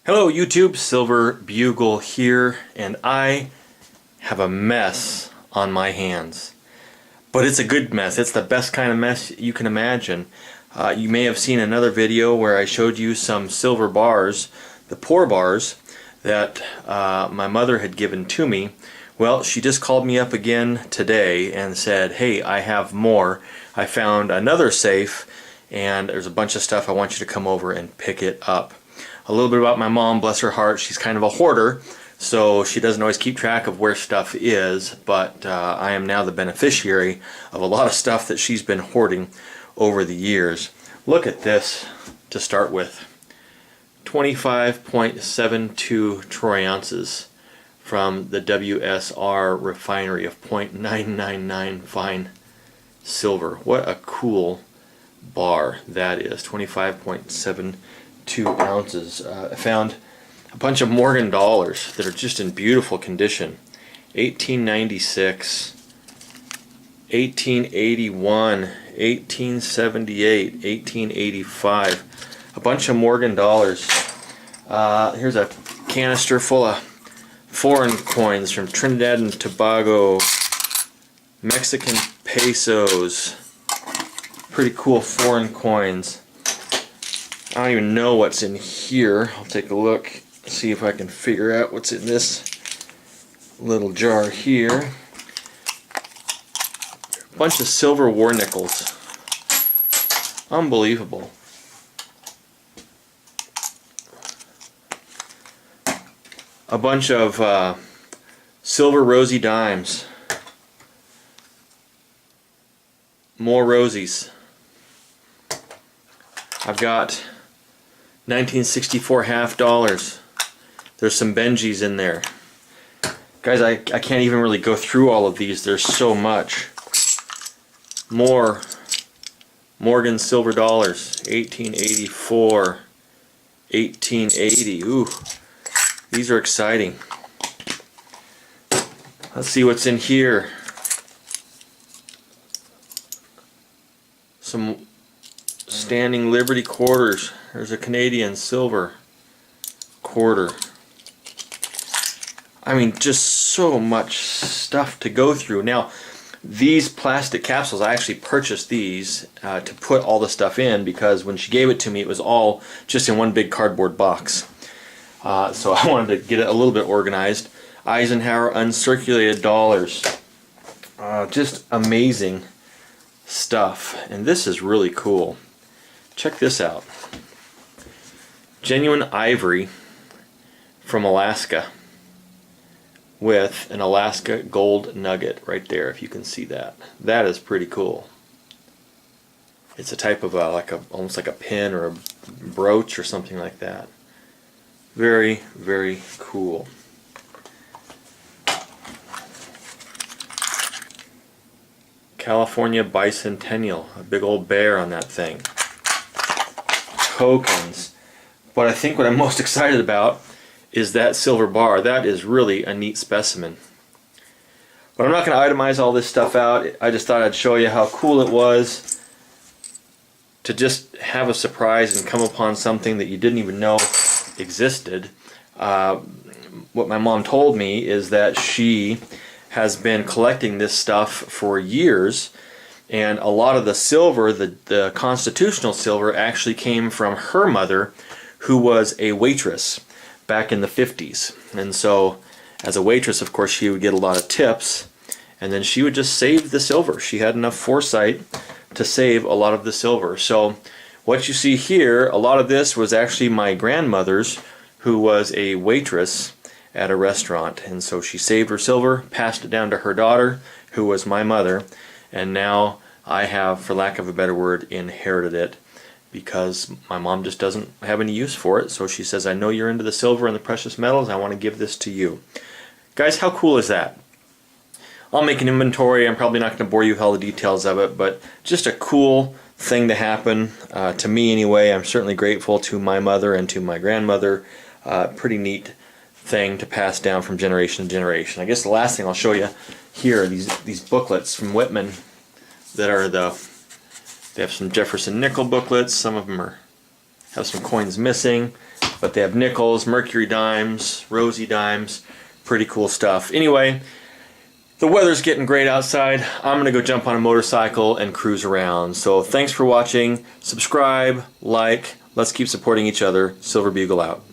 Hello YouTube, Silver Bugle here, and I have a mess on my hands. But it's a good mess. It's the best kind of mess you can imagine. You may have seen another video where I showed you some silver bars, the pour bars, that my mother had given to me. Well, she just called me up again today and said, hey, I have more. I found another safe and there's a bunch of stuff. I want you to come over and pick it up. A little bit about my mom, bless her heart. She's kind of a hoarder, so she doesn't always keep track of where stuff is, but I am now the beneficiary of a lot of stuff that she's been hoarding over the years. Look at this to start with. 25.72 troy ounces from the WSR refinery of 0.999 fine silver. What a cool bar that is. 25.72 ounces. I found a bunch of Morgan dollars that are just in beautiful condition. 1896, 1881, 1878, 1885. A bunch of Morgan dollars. Here's a canister full of foreign coins from Trinidad and Tobago, Mexican pesos. Pretty cool foreign coins. I don't even know what's in here. I'll take a look, see if I can figure out what's in this little jar here. A bunch of silver war nickels. Unbelievable. A bunch of silver rosy dimes. More rosies. I've got 1964 half dollars. There's some Benjis in there. Guys, I can't even really go through all of these. There's so much. More Morgan silver dollars. 1884. 1880. Ooh. These are exciting. Let's see what's in here. Some Standing Liberty quarters. There's a Canadian silver quarter. I mean, just so much stuff to go through. Now, these plastic capsules, I actually purchased these to put all the stuff in, because when she gave it to me, it was all just in one big cardboard box. So I wanted to get it a little bit organized. Eisenhower uncirculated dollars. Just amazing stuff. And this is really cool. Check this out. Genuine ivory from Alaska with an Alaska gold nugget right there, if you can see that. That is pretty cool. It's a type of almost like a pin or a brooch or something like that. Very, very cool. California Bicentennial, a big old bear on that thing. Tokens. But I think what I'm most excited about is that silver bar. That is really a neat specimen. But I'm not going to itemize all this stuff out. I just thought I'd show you how cool it was to just have a surprise and come upon something that you didn't even know existed. What my mom told me is that she has been collecting this stuff for years, and a lot of the silver, the constitutional silver, actually came from her mother, who was a waitress back in the 50s. And so as a waitress, of course, she would get a lot of tips, and then she would just save the silver. She had enough foresight to save a lot of the silver. So what you see here, a lot of this was actually my grandmother's, who was a waitress at a restaurant, and so she saved her silver, passed it down to her daughter, who was my mother, and now I have, for lack of a better word, inherited it, because my mom just doesn't have any use for it. So she says, I know you're into the silver and the precious metals, I want to give this to you. Guys, how cool is that? I'll make an inventory. I'm probably not going to bore you with all the details of it, but just a cool thing to happen, to me anyway. I'm certainly grateful to my mother and to my grandmother. Pretty neat thing to pass down from generation to generation. I guess the last thing I'll show you here are these booklets from Whitman that are they have some Jefferson nickel booklets. Some of them are have some coins missing, but they have nickels, mercury dimes, rosy dimes, pretty cool stuff. Anyway, the weather's getting great outside. I'm gonna go jump on a motorcycle and cruise around. So thanks for watching. Subscribe, like, let's keep supporting each other. Silver Bugle out.